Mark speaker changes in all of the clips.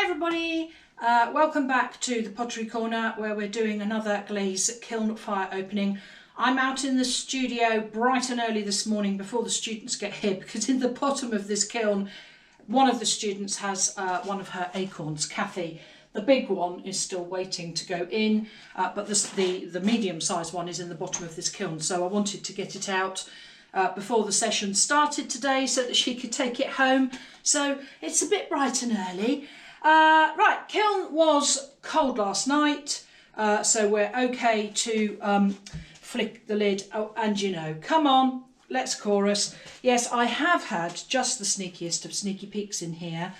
Speaker 1: everybody, welcome back to the Pottery Corner where we're doing another Glaze Kiln fire opening. I'm out in the studio bright and early this morning before the students get here, because in the bottom of this kiln one of the students has one of her acorns, Kathy. The big one is still waiting to go in, but the medium-sized one is in the bottom of this kiln, so I wanted to get it out before the session started today so that she could take it home. So it's a bit bright and early. Right, kiln was cold last night, so we're okay to flick the lid. Oh, and you know, come on, let's chorus. Yes, I have had just the sneakiest of sneaky peeks in here.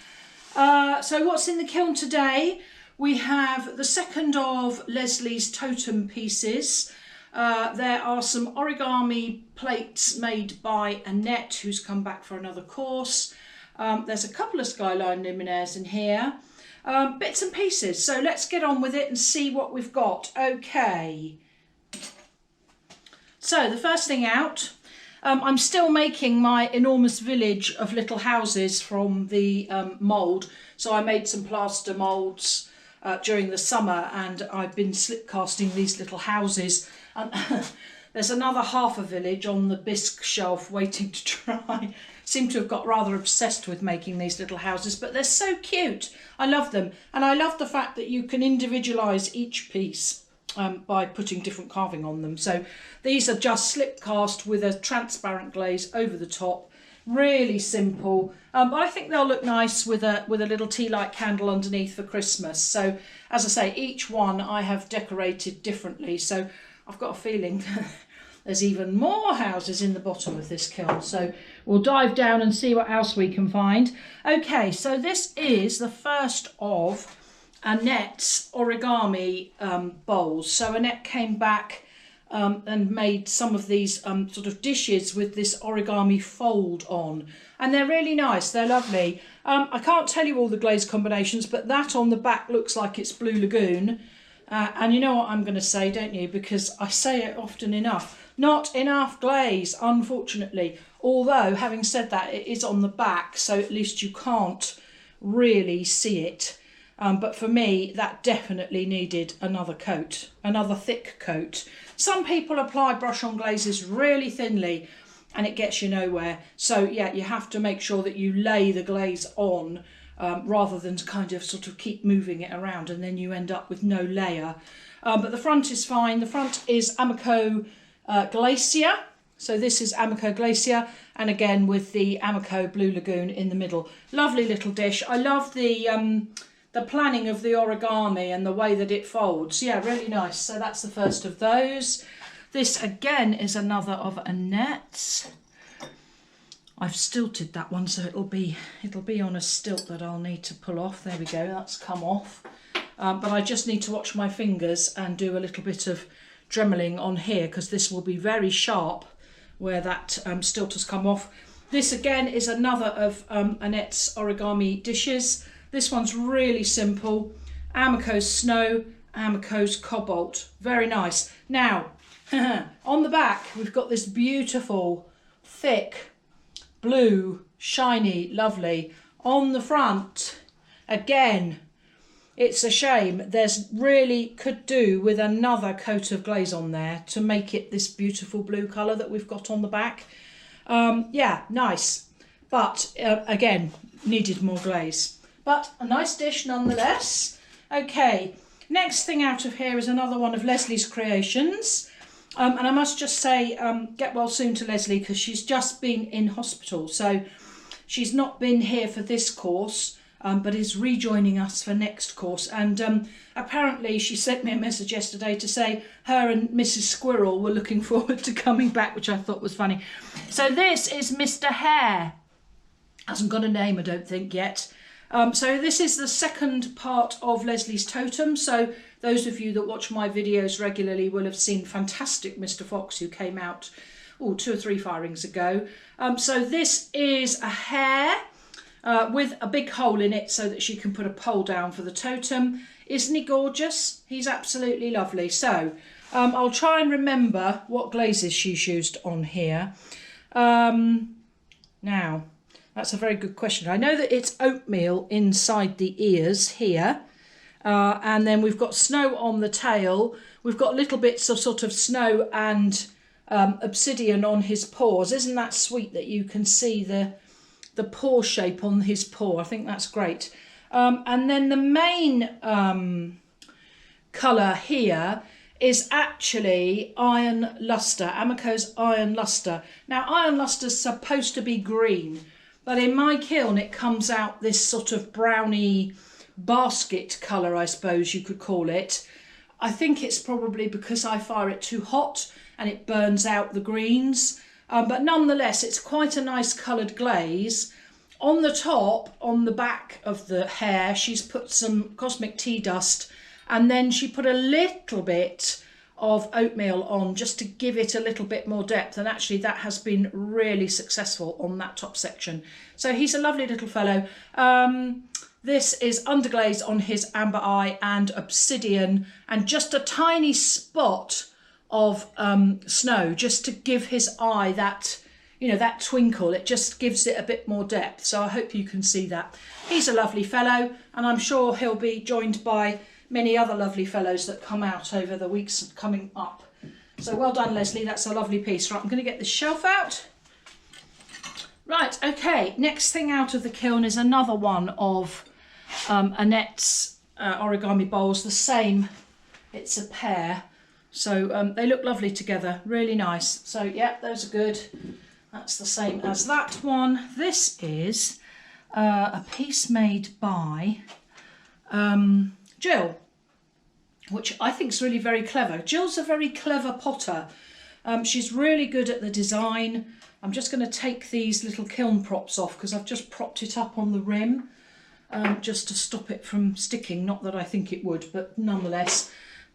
Speaker 1: So what's in the kiln today? We have the second of Leslie's totem pieces. There are some origami plates made by Annette, who's come back for another course. There's a couple of Skyline Luminaires in here, bits and pieces. So let's get on with it and see what we've got. Okay. So the first thing out, I'm still making my enormous village of little houses from the mould. So I made some plaster moulds during the summer, and I've been slip casting these little houses. And there's another half a village on the bisque shelf waiting to try. Seem to have got rather obsessed with making these little houses, but they're so cute. I love them, and I love the fact that you can individualise each piece by putting different carving on them. So these are just slip cast with a transparent glaze over the top. Really simple, but I think they'll look nice with a little tea light candle underneath for Christmas. So as I say, each one I have decorated differently. So I've got a feeling there's even more houses in the bottom of this kiln. So we'll dive down and see what else we can find. Okay, so this is the first of Annette's origami bowls. So Annette came back and made some of these sort of dishes with this origami fold on, and they're really nice, they're lovely. I can't tell you all the glaze combinations, but that on the back looks like it's Blue Lagoon, and you know what I'm going to say, don't you, because I say it often enough, not enough glaze, unfortunately. Although having said that, it is on the back, so at least you can't really see it. But for me, that definitely needed another coat, another thick coat. Some people apply brush-on glazes really thinly and it gets you nowhere. So yeah, you have to make sure that you lay the glaze on rather than kind of sort of keep moving it around, and then you end up with no layer. But the front is fine. The front is Amaco Glacier. So this is Amaco Glacier, and again with the Amaco Blue Lagoon in the middle. Lovely little dish. I love the planning of the origami and the way that it folds. Yeah, really nice. So that's the first of those. This again is another of Annette's. I've stilted that one, so it'll be on a stilt that I'll need to pull off. There we go, that's come off. But I just need to watch my fingers and do a little bit of dremeling on here, because this will be very sharp where that stilt has come off. This again is another of Annette's origami dishes. This one's really simple. Amaco's Snow, Amaco's Cobalt. Very nice. Now, on the back, we've got this beautiful, thick, blue, shiny, lovely. On the front, again, it's a shame. There's really could do with another coat of glaze on there to make it this beautiful blue colour that we've got on the back. Yeah, nice. But again, needed more glaze. But a nice dish nonetheless. Okay, next thing out of here is another one of Leslie's creations. And I must just say, get well soon to Leslie, because she's just been in hospital. So she's not been here for this course, but is rejoining us for next course. And apparently she sent me a message yesterday to say her and Mrs. Squirrel were looking forward to coming back, which I thought was funny. So this is Mr. Hare. Hasn't got a name, I don't think, yet. So this is the second part of Leslie's totem. So those of you that watch my videos regularly will have seen fantastic Mr. Fox, who came out 2 or 3 firings ago. So this is a hare with a big hole in it so that she can put a pole down for the totem. Isn't he gorgeous? He's absolutely lovely. So I'll try and remember what glazes she's used on here. Now, That's a very good question. I know that it's oatmeal inside the ears here. And then we've got snow on the tail. We've got little bits of sort of snow and obsidian on his paws. Isn't that sweet that you can see the paw shape on his paw? I think that's great. And then the main colour here is actually Iron Lustre, Amaco's Iron Lustre. Now, Iron Lustre is supposed to be green, but in my kiln it comes out this sort of browny basket colour, I suppose you could call it. I think it's probably because I fire it too hot and it burns out the greens. But nonetheless, it's quite a nice coloured glaze. On the top, on the back of the hair, she's put some Cosmic Teadust, and then she put a little bit of oatmeal on just to give it a little bit more depth, and actually that has been really successful on that top section. So he's a lovely little fellow. This is underglaze on his amber eye and obsidian, and just a tiny spot of snow just to give his eye that, you know, that twinkle. It just gives it a bit more depth. So I hope you can see that. He's a lovely fellow, and I'm sure he'll be joined by many other lovely fellows that come out over the weeks coming up. So well done, Leslie. That's a lovely piece. Right, I'm going to get the shelf out. Right, okay. Next thing out of the kiln is another one of Annette's origami bowls. The same. It's a pair. So they look lovely together. Really nice. So yeah, those are good. That's the same as that one. This is a piece made by Jill, which I think is really very clever. Jill's a very clever potter. She's really good at the design. I'm just going to take these little kiln props off because I've just propped it up on the rim just to stop it from sticking. Not that I think it would, but nonetheless,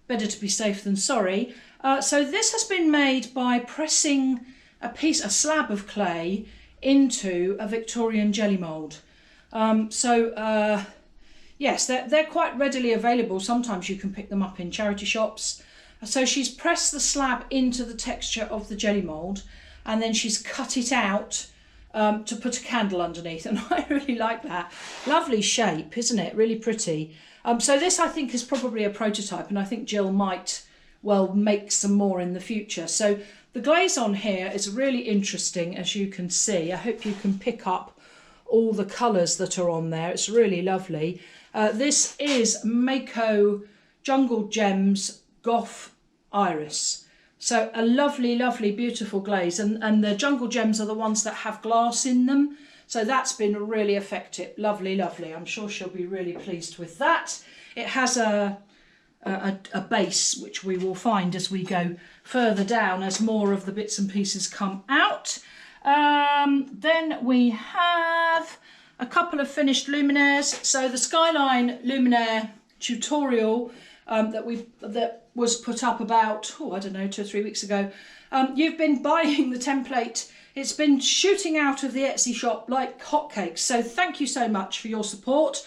Speaker 1: better to be safe than sorry. So this has been made by pressing a slab of clay into a Victorian jelly mould. Yes, they're quite readily available. Sometimes you can pick them up in charity shops. So she's pressed the slab into the texture of the jelly mould, and then she's cut it out to put a candle underneath. And I really like that. Lovely shape, isn't it? Really pretty. So this, I think, is probably a prototype, and I think Jill might well make some more in the future. So the glaze on here is really interesting, as you can see. I hope you can pick up all the colours that are on there. It's really lovely. This is Mayco Jungle Gems Gogh Iris. So a lovely, lovely, beautiful glaze. And the Jungle Gems are the ones that have glass in them. So that's been really effective. Lovely, lovely. I'm sure she'll be really pleased with that. It has a base, which we will find as we go further down, as more of the bits and pieces come out. Then we have a couple of finished luminaires. So the Skyline Luminaire tutorial that was put up about, I don't know, 2 or 3 weeks ago. You've been buying the template. It's been shooting out of the Etsy shop like hotcakes. So thank you so much for your support.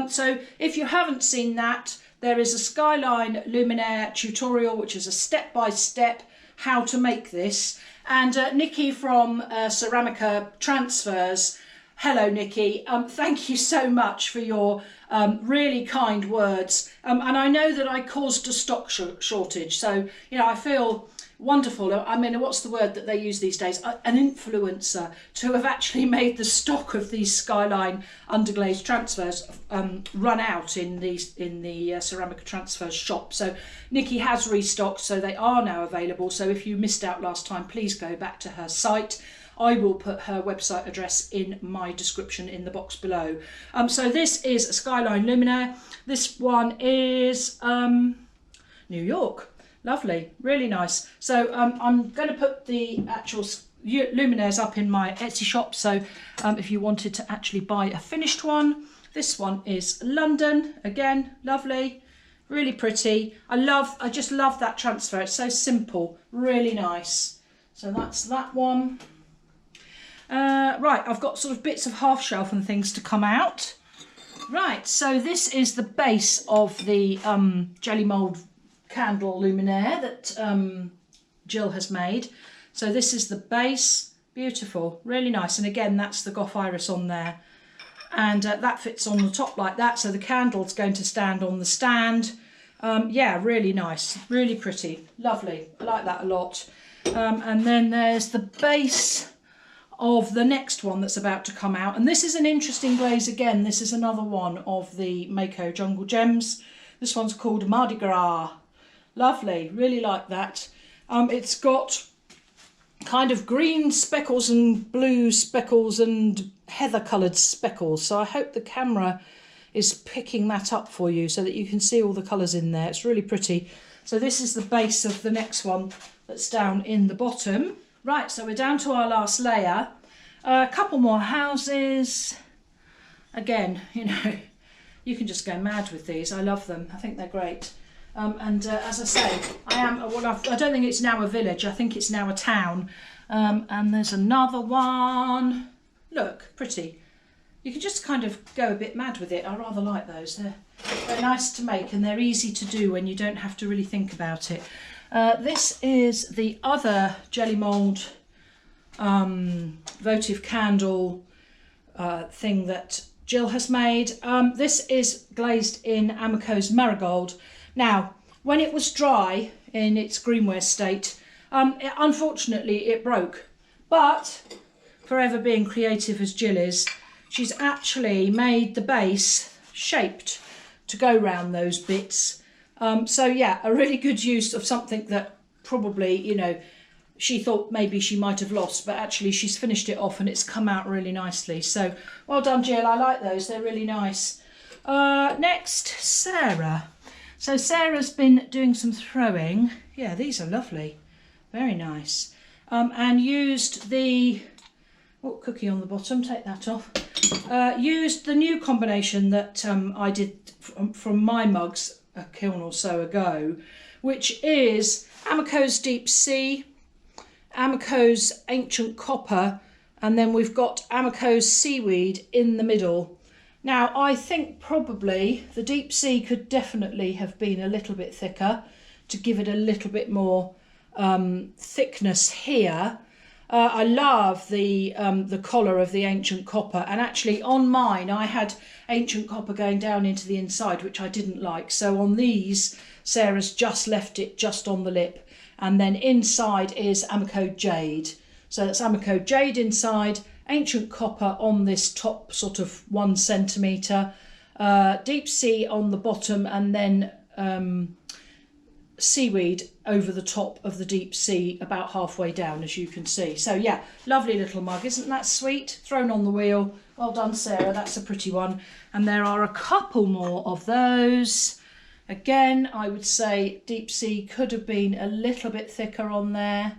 Speaker 1: So if you haven't seen that, there is a Skyline Luminaire tutorial, which is a step-by-step how to make this. And Nikki from Ceramica Transfers, hello Nikki, thank you so much for your really kind words. And I know that I caused a stock shortage, so you know, I feel wonderful. I mean, what's the word that they use these days? An influencer, to have actually made the stock of these Skyline underglaze transfers run out in the Ceramica Transfers shop. So Nikki has restocked, so they are now available. So if you missed out last time, please go back to her site. I will put her website address in my description in the box below. So this is a Skyline Luminaire. This one is New York. Lovely, really nice. So I'm going to put the actual luminaires up in my Etsy shop. So if you wanted to actually buy a finished one, this one is London. Again, lovely, really pretty. I just love that transfer. It's so simple, really nice. So that's that one. Right, I've got sort of bits of half shelf and things to come out. Right, so this is the base of the jelly mould candle luminaire that Jill has made. So this is the base, Beautiful, really nice. And again, that's the Gogh iris on there. And that fits on the top like that. So the candle's going to stand on the stand. Yeah, really nice, really pretty, lovely. I like that a lot. And then there's the base of the next one that's about to come out. And this is an interesting glaze again. This is another one of the Mayco Jungle Gems. This one's called Mardi Gras. Lovely, really like that. It's got kind of green speckles and blue speckles and heather coloured speckles. So I hope the camera is picking that up for you so that you can see all the colours in there. It's really pretty. So this is the base of the next one that's down in the bottom. Right, so we're down to our last layer. A couple more houses. Again, you know, you can just go mad with these. I love them. I think they're great. As I say, I don't think it's now a village. I think it's now a town. And there's another one. Look, pretty. You can just kind of go a bit mad with it. I rather like those. They're nice to make and they're easy to do when you don't have to really think about it. This is the other jelly mould votive candle thing that Jill has made. This is glazed in Amaco's Marigold. Now, when it was dry in its greenware state, unfortunately it broke. But, forever being creative as Jill is, she's actually made the base shaped to go round those bits. So yeah, a really good use of something that probably, you know, she thought maybe she might have lost, but actually she's finished it off and it's come out really nicely. So well done, Jill. I like those. They're really nice. Next, Sarah. So Sarah's been doing some throwing. Yeah, these are lovely. Very nice. And used the cookie on the bottom, take that off. Used the new combination that I did from my mugs a kiln or so ago, which is Amaco's Deep Sea, Amaco's Ancient Copper, and then we've got Amaco's Seaweed in the middle. Now, I think probably the Deep Sea could definitely have been a little bit thicker to give it a little bit more thickness here. I love the collar of the Ancient Copper, and actually on mine I had Ancient Copper going down into the inside, which I didn't like. So on these, Sarah's just left it just on the lip, and then inside is Amaco Jade. So that's Amaco Jade inside, Ancient Copper on this top sort of 1 centimetre, Deep Sea on the bottom, and then Seaweed over the top of the Deep Sea about halfway down, as you can see. So yeah, lovely little mug. Isn't that sweet? Thrown on the wheel. Well done, Sarah. That's a pretty one. And there are a couple more of those. Again, I would say Deep Sea could have been a little bit thicker on there,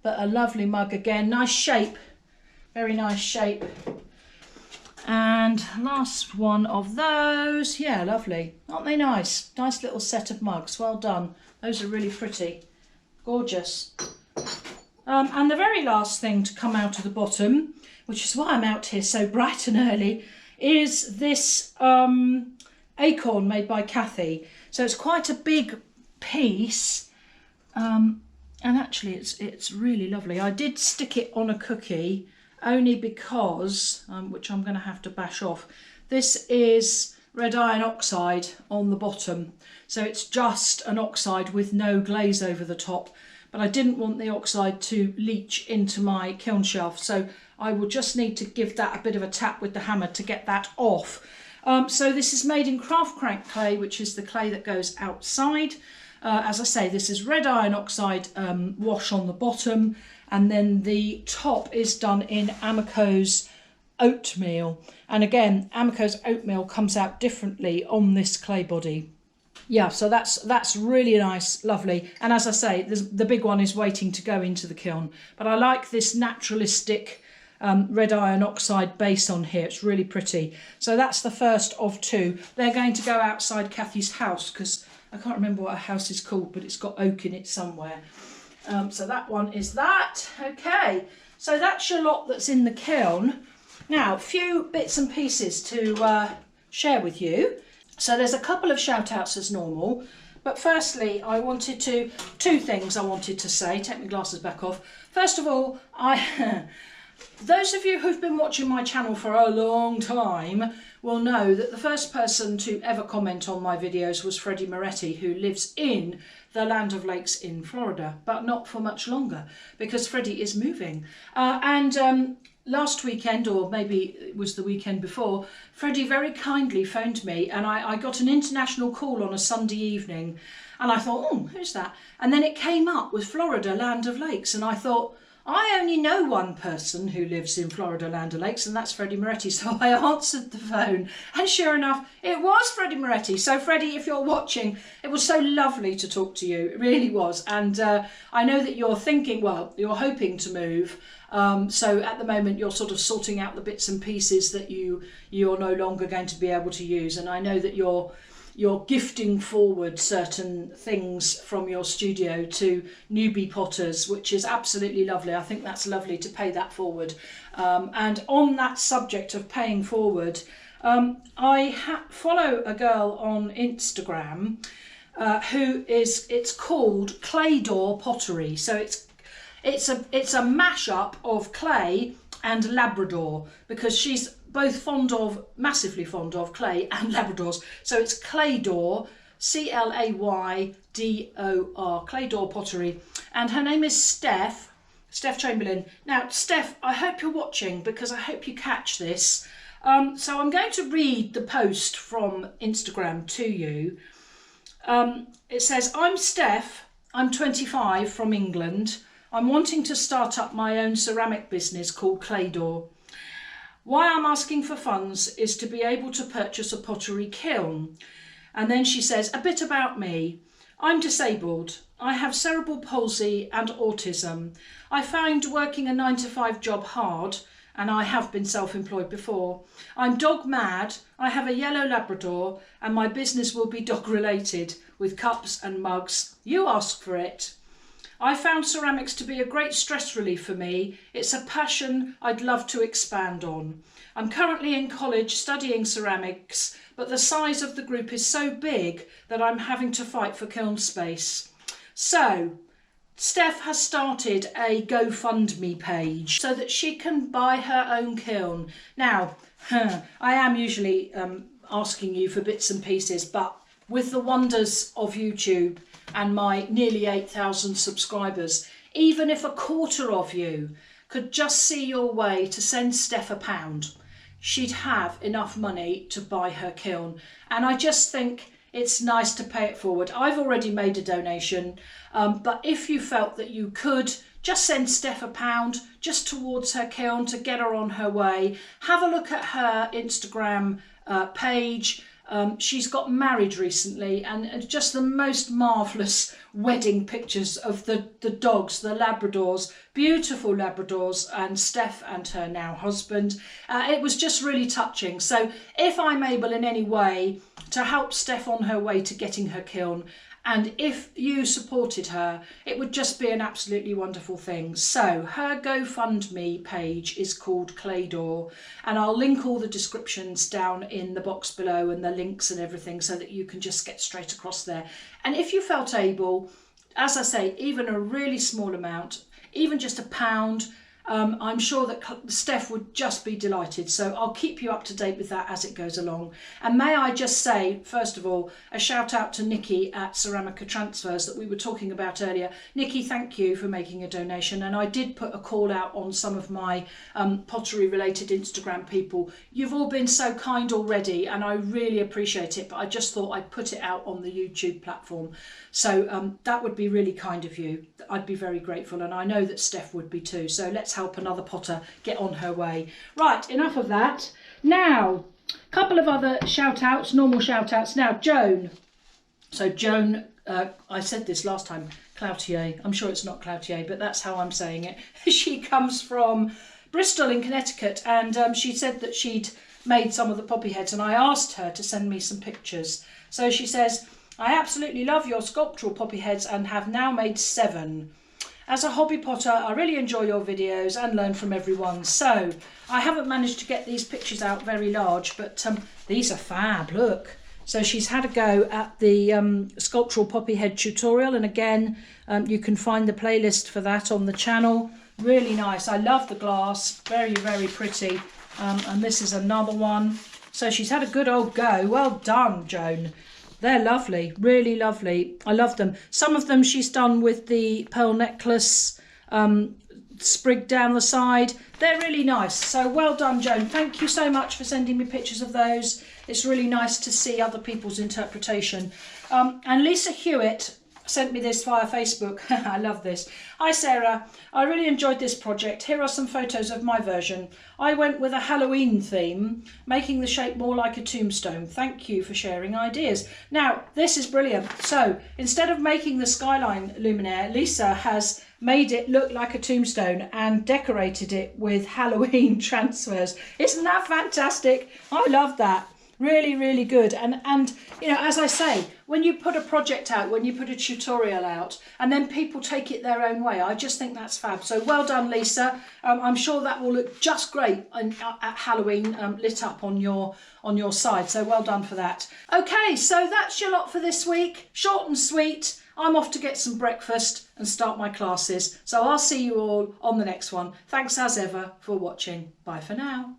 Speaker 1: but a lovely mug again. Nice shape. Very nice shape. And last one of those. Yeah, lovely. Aren't they nice? Nice little set of mugs. Well done. Those are really pretty. Gorgeous. And the very last thing to come out of the bottom, which is why I'm out here so bright and early, is this acorn made by Kathy. So it's quite a big piece. And actually it's really lovely. I did stick it on a cookie only because, which I'm going to have to bash off, this is red iron oxide on the bottom. So it's just an oxide with no glaze over the top. But I didn't want the oxide to leach into my kiln shelf. So I will just need to give that a bit of a tap with the hammer to get that off. So this is made in craft crank clay, which is the clay that goes outside. As I say, this is red iron oxide wash on the bottom, and then the top is done in Amaco's Oatmeal. And again, Amaco's Oatmeal comes out differently on this clay body. Yeah, so that's really nice, lovely. And as I say, the big one is waiting to go into the kiln. But I like this naturalistic red iron oxide base on here. It's really pretty. So that's the first of two. They're going to go outside Kathy's house because I can't remember what her house is called, but it's got oak in it somewhere. So that one is that. Okay, so that's your lot that's in the kiln. Now, a few bits and pieces to share with you. So there's a couple of shout outs as normal. But firstly, two things I wanted to say. Take my glasses back off. First of all, those of you who've been watching my channel for a long time will know that the first person to ever comment on my videos was Freddie Moretti, who lives in the Land of Lakes in Florida, but not for much longer because Freddie is moving. Last weekend, or maybe it was the weekend before, Freddie very kindly phoned me, and I got an international call on a Sunday evening, and I thought, oh, who's that? And then it came up with Florida, Land of Lakes, and I thought, I only know one person who lives in Florida, Land of Lakes, and that's Freddie Moretti. So I answered the phone, and sure enough, it was Freddie Moretti. So Freddie, if you're watching, it was so lovely to talk to you. It really was. And I know that you're thinking, well, you're hoping to move. So at the moment, you're sort of sorting out the bits and pieces that you're no longer going to be able to use. And I know that you're gifting forward certain things from your studio to newbie potters, which is absolutely lovely. I think that's lovely to pay that forward. And on that subject of paying forward, I follow a girl on Instagram it's called Clay Door Pottery. So it's a mashup of clay and Labrador, because she's both massively fond of clay and Labradors. So it's Clay Door, Claydor, Clay Door Pottery. And her name is Steph Chamberlain. Now, Steph, I hope you're watching, because I hope you catch this. So I'm going to read the post from Instagram to you. It says, I'm Steph, I'm 25 from England. I'm wanting to start up my own ceramic business called Clay Door. Why I'm asking for funds is to be able to purchase a pottery kiln. And then she says, a bit about me. I'm disabled. I have cerebral palsy and autism. I find working a 9-to-5 job hard, and I have been self-employed before. I'm dog mad. I have a yellow Labrador, and my business will be dog related with cups and mugs. You ask for it. I found ceramics to be a great stress relief for me. It's a passion I'd love to expand on. I'm currently in college studying ceramics, but the size of the group is so big that I'm having to fight for kiln space. So, Steph has started a GoFundMe page so that she can buy her own kiln. Now, I am usually asking you for bits and pieces, but with the wonders of YouTube and my nearly 8,000 subscribers, even if a quarter of you could just see your way to send Steph £1, she'd have enough money to buy her kiln. And I just think it's nice to pay it forward. I've already made a donation, but if you felt that you could just send Steph £1 just towards her kiln to get her on her way. Have a look at her Instagram page. She's got married recently, and just the most marvellous wedding pictures of the dogs, the Labradors, beautiful Labradors, and Steph and her now husband. It was just really touching. So if I'm able in any way to help Steph on her way to getting her kiln, and if you supported her, it would just be an absolutely wonderful thing. So her GoFundMe page is called Clay Door, and I'll link all the descriptions down in the box below and the links and everything so that you can just get straight across there. And if you felt able, as I say, even a really small amount, even just £1, I'm sure that Steph would just be delighted. So I'll keep you up to date with that as it goes along. And may I just say, first of all, a shout out to Nikki at Ceramica Transfers that we were talking about earlier. Nikki, thank you for making a donation. And I did put a call out on some of my pottery related Instagram people. You've all been so kind already, and I really appreciate it. But I just thought I'd put it out on the YouTube platform. So that would be really kind of you. I'd be very grateful, and I know that Steph would be too. So let's help another potter get on her way. Right, enough of that. Now, a couple of other shout outs, normal shout outs. Now, Joan. So Joan, I said this last time, Cloutier. I'm sure it's not Cloutier, but that's how I'm saying it. She comes from Bristol in Connecticut, and she said that she'd made some of the poppy heads, and I asked her to send me some pictures. So she says, I absolutely love your sculptural poppy heads and have now made 7. As a hobby potter, I really enjoy your videos and learn from everyone. So I haven't managed to get these pictures out very large, but these are fab. Look, So she's had a go at the sculptural poppy head tutorial, and again you can find the playlist for that on the channel. Really nice. I love the glass, very, very pretty. And this is another one. So she's had a good old go. Well done, Joan. They're lovely, really lovely. I love them. Some of them she's done with the pearl necklace sprig down the side. They're really nice. So well done, Joan. Thank you so much for sending me pictures of those. It's really nice to see other people's interpretation. And Lisa Hewitt sent me this via Facebook. I love this. Hi Sarah, I really enjoyed this project. Here are some photos of my version. I went with a Halloween theme, making the shape more like a tombstone. Thank you for sharing ideas. Now, this is brilliant. So instead of making the Skyline Luminaire, Lisa has made it look like a tombstone and decorated it with Halloween transfers. Isn't that fantastic? I love that. Really, really good. And you know, as I say, when you put a project out, when you put a tutorial out, and then people take it their own way, I just think that's fab. So well done, Lisa. I'm sure that will look just great at Halloween, lit up on your side. So well done for that. Okay, so that's your lot for this week. Short and sweet. I'm off to get some breakfast and start my classes. So I'll see you all on the next one. Thanks as ever for watching. Bye for now.